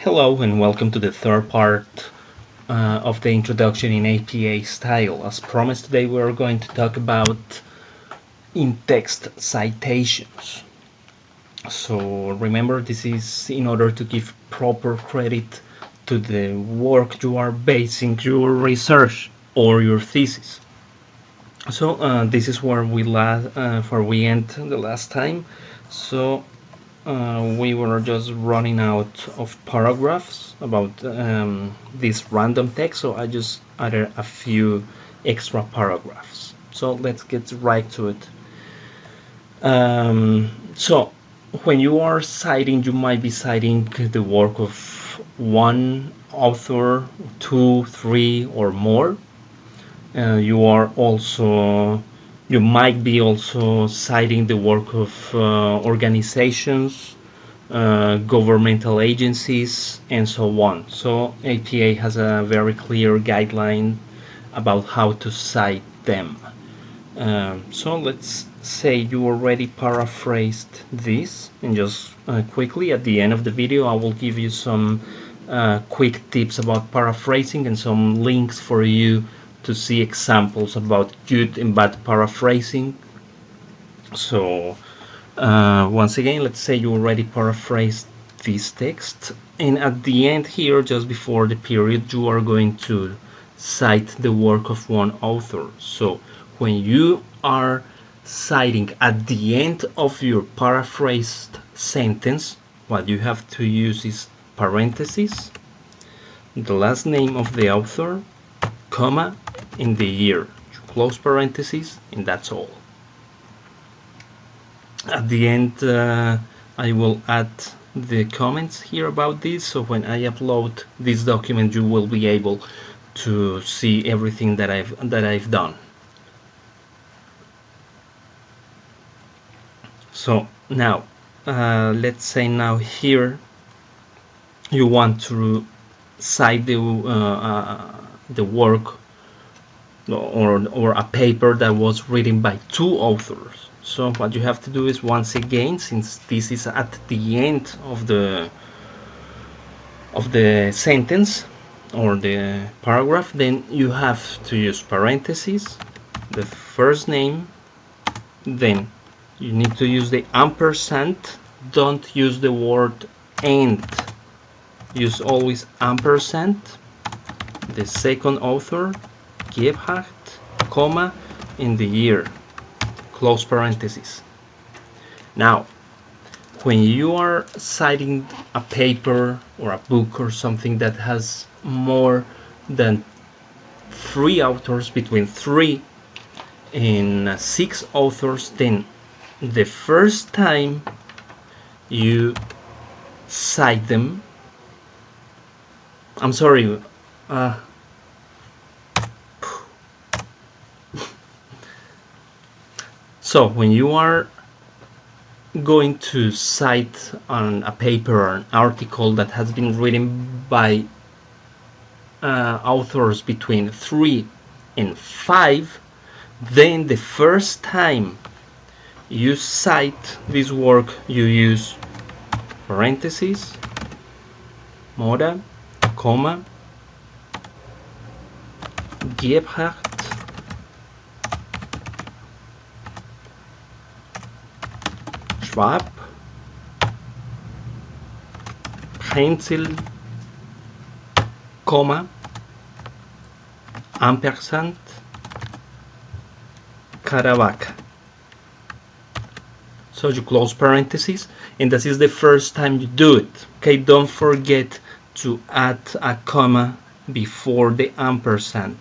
Hello and welcome to the third part of the introduction in APA style. As promised, today we are going to talk about in-text citations. So remember, this is in order to give proper credit to the work you are basing your research or your thesis. So this is where we end the last time. So we were just running out of paragraphs about this random text, so I just added a few extra paragraphs. So let's get right to it. So when you are citing, you might be citing the work of one author, two, three, or more. You might be also citing the work of organizations, governmental agencies, and so on. So APA has a very clear guideline about how to cite them. So let's say you already paraphrased this, and just quickly at the end of the video I will give you some quick tips about paraphrasing and some links for you to see examples about good and bad paraphrasing. So once again, let's say you already paraphrased this text, and at the end here, just before the period, you are going to cite the work of one author. So when you are citing at the end of your paraphrased sentence, what you have to use is parentheses, the last name of the author, comma, in the year. You close parentheses, and that's all. At the end, I will add the comments here about this, so when I upload this document, you will be able to see everything that I've done. So now, let's say now here you want to cite the work or a paper that was written by two authors. So what you have to do is, once again, since this is at the end of the sentence or the paragraph, then you have to use parentheses, the first name, then you need to use the ampersand. Don't use the word and, use always ampersand, the second author, Gebhardt, comma, in the year, close parentheses. Now, when you are citing a paper or a book or something that has more than three authors, between 3 and 6 authors, then the first time you cite them, I'm sorry, so when you are going to cite on a paper or an article that has been written by authors between 3 and 5, then the first time you cite this work, you use parentheses, Mora, comma, Gebhardt, Schwab, Heinzel, comma, ampersand, Caravaca. So you close parentheses, and this is the first time you do it. Okay, don't forget to add a comma before the ampersand.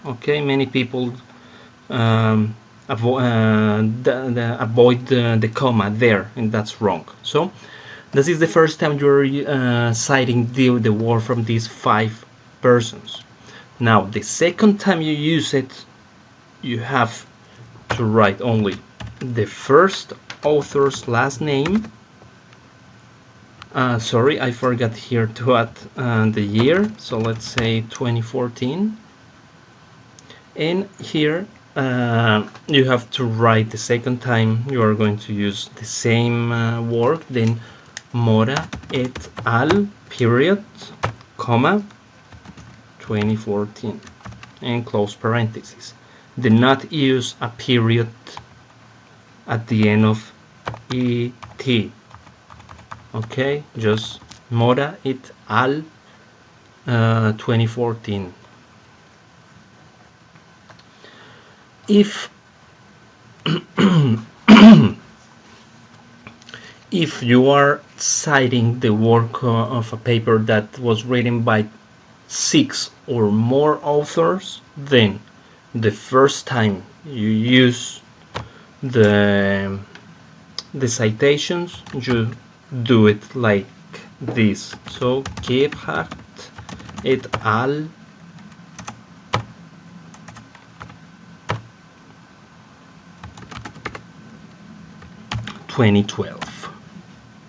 Okay, many people avoid the comma there, and that's wrong. So this is the first time you're citing the word from these 5 persons. Now the second time you use it, you have to write only the first author's last name. Sorry, I forgot here to add the year, so let's say 2014, and here you have to write the second time you are going to use the same work, then Mora et al. period, comma, 2014, and close parentheses. Do not use a period at the end of et. Okay, just Mora et al. 2014. If if you are citing the work of a paper that was written by 6 or more authors, then the first time you use the citations, you do it like this. So Gebhardt et al. 2012.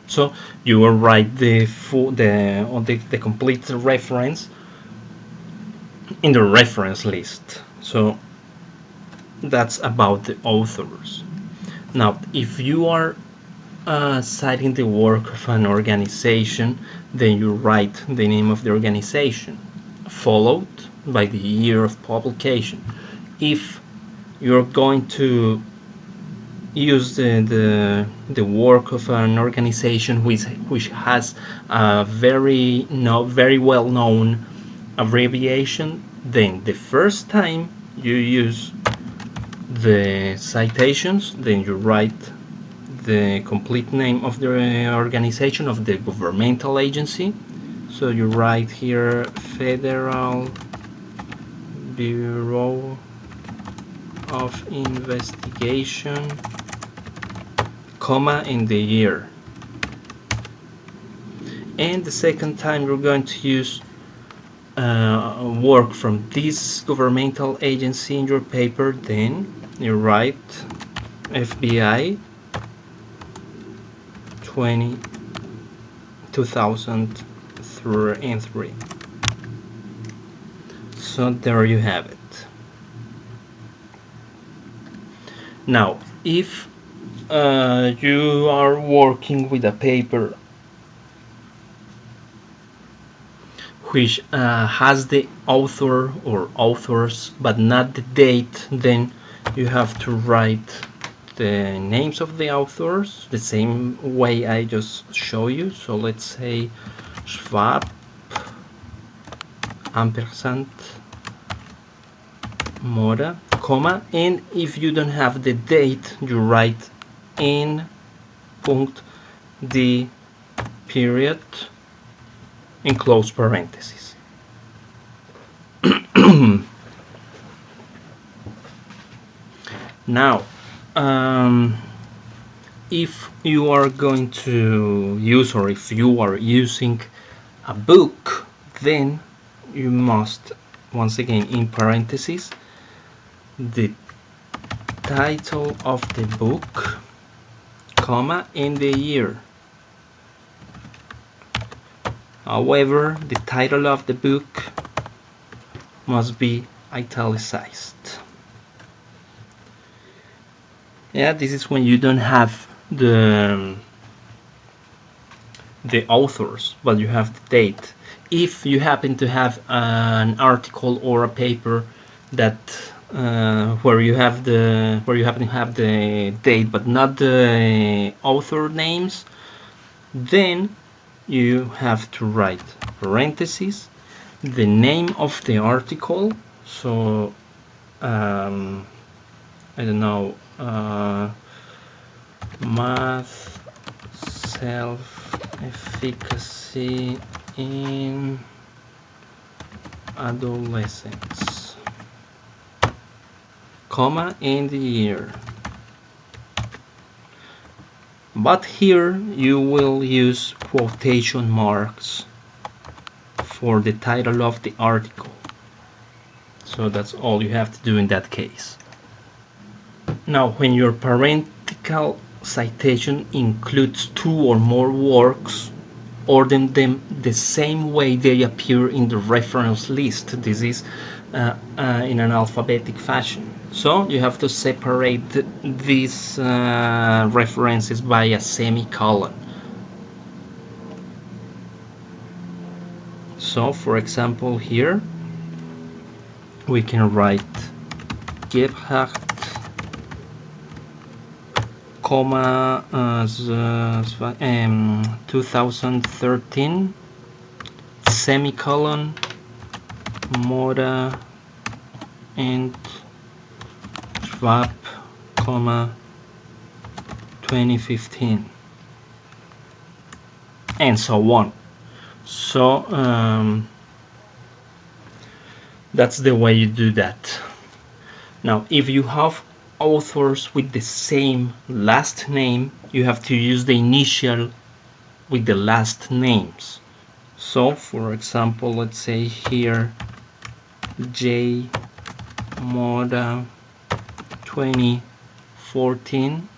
So you will write the complete reference in the reference list. So that's about the authors. Now, if you are citing the work of an organization, then you write the name of the organization, followed by the year of publication. If you're going to use the work of an organization which has a very well known abbreviation, then the first time you use the citations, then you write the complete name of the organization, of the governmental agency. So you write here Federal Bureau of Investigation, comma, in the year. And the second time you're going to use work from this governmental agency in your paper, then you write FBI 2003. So there you have it. Now, if you are working with a paper which has the author or authors but not the date, then you have to write the names of the authors the same way I just show you. So let's say Schwab ampersand Mora, comma, and if you don't have the date, you write in punct the period in close parentheses. Now, if you are going to use, or if you are using a book, then you must, once again, in parentheses, the title of the book, comma, and the year. However, the title of the book must be italicized. Yeah, this is when you don't have the authors, but you have the date. If you happen to have an article or a paper that where you happen to have the date but not the author names, then you have to write parentheses, the name of the article. So I don't know, math self-efficacy in adolescents, comma, and the year. But here you will use quotation marks for the title of the article. So that's all you have to do in that case. Now, when your parenthetical citation includes 2 or more works, order them the same way they appear in the reference list. This is in an alphabetic fashion. So you have to separate these references by a semicolon. So for example here we can write Gebhardt, comma 2013 semicolon Mora and Schwab, comma 2015, and so on. So that's the way you do that. Now if you have authors with the same last name, you have to use the initial with the last names. So for example, let's say here J Moda 2014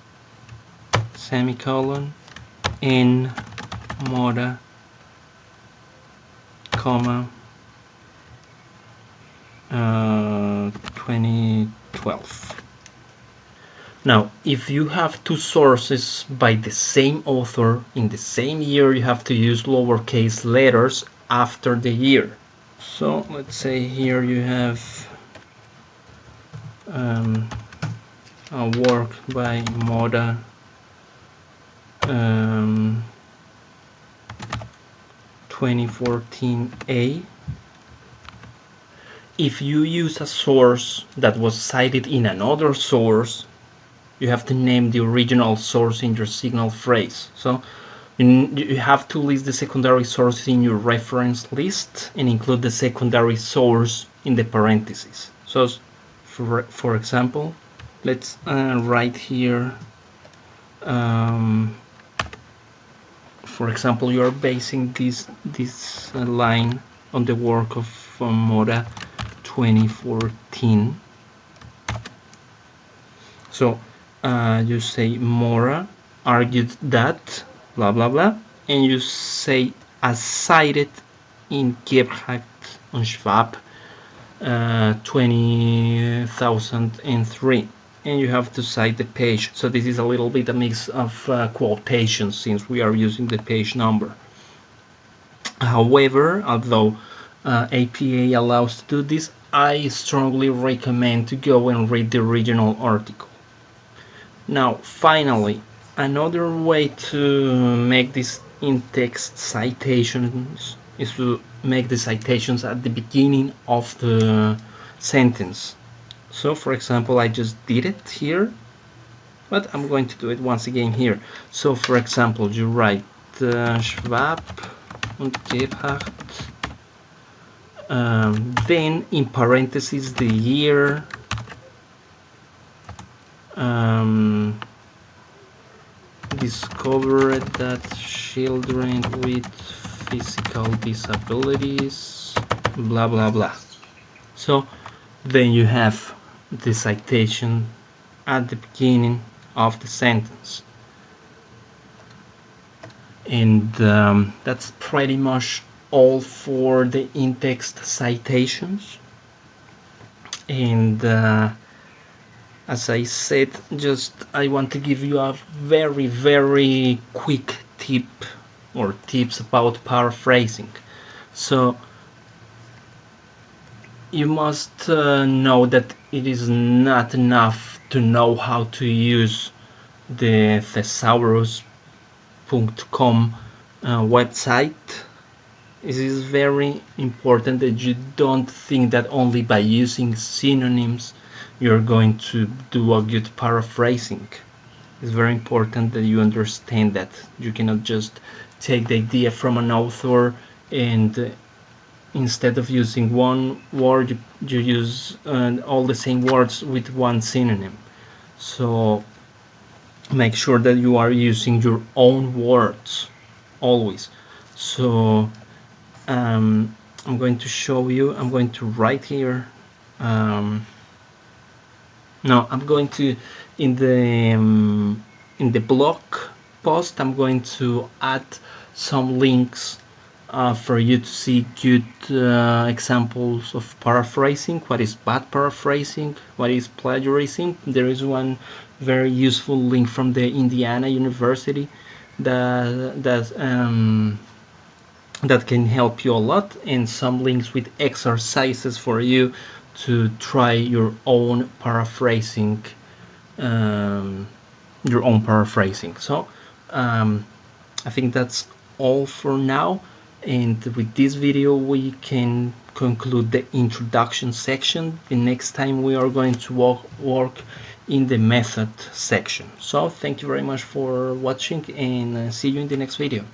semicolon N Moda, comma 2012. Now if you have two sources by the same author in the same year, you have to use lowercase letters after the year. So let's say here you have a work by Moda 2014A. If you use a source that was cited in another source, you have to name the original source in your signal phrase. So you have to list the secondary source in your reference list and include the secondary source in the parentheses. So for example, let's write here, for example, you are basing this line on the work of Mora 2014. So you say Mora argued that blah blah blah, and you say as cited in Gebhardt und Schwab 2003, and you have to cite the page. So this is a little bit a mix of quotations since we are using the page number. However, although APA allows to do this, I strongly recommend to go and read the original article. Now finally, another way to make these in-text citations is to make the citations at the beginning of the sentence. So for example, I just did it here, but I'm going to do it once again here. So for example, you write Schwab und Gebhardt, then in parentheses the year, discovered that children with physical disabilities, blah blah blah. So then you have the citation at the beginning of the sentence, and that's pretty much all for the in-text citations. And as I said, I want to give you a very quick tip or tips about paraphrasing. So you must know that it is not enough to know how to use the thesaurus.com website. It is very important that you don't think that only by using synonyms you're going to do a good paraphrasing. It's very important that you understand that you cannot just take the idea from an author and instead of using one word you use all the same words with one synonym. So make sure that you are using your own words always. So I'm going to show you. I'm going to write here. Now I'm going to in the blog post I'm going to add some links for you to see good examples of paraphrasing, what is bad paraphrasing, what is plagiarism. There is one very useful link from the Indiana University that that can help you a lot, and some links with exercises for you to try your own paraphrasing. Um, So I think that's all for now, and with this video we can conclude the introduction section. The next time we are going to work in the method section. So thank you very much for watching, and see you in the next video.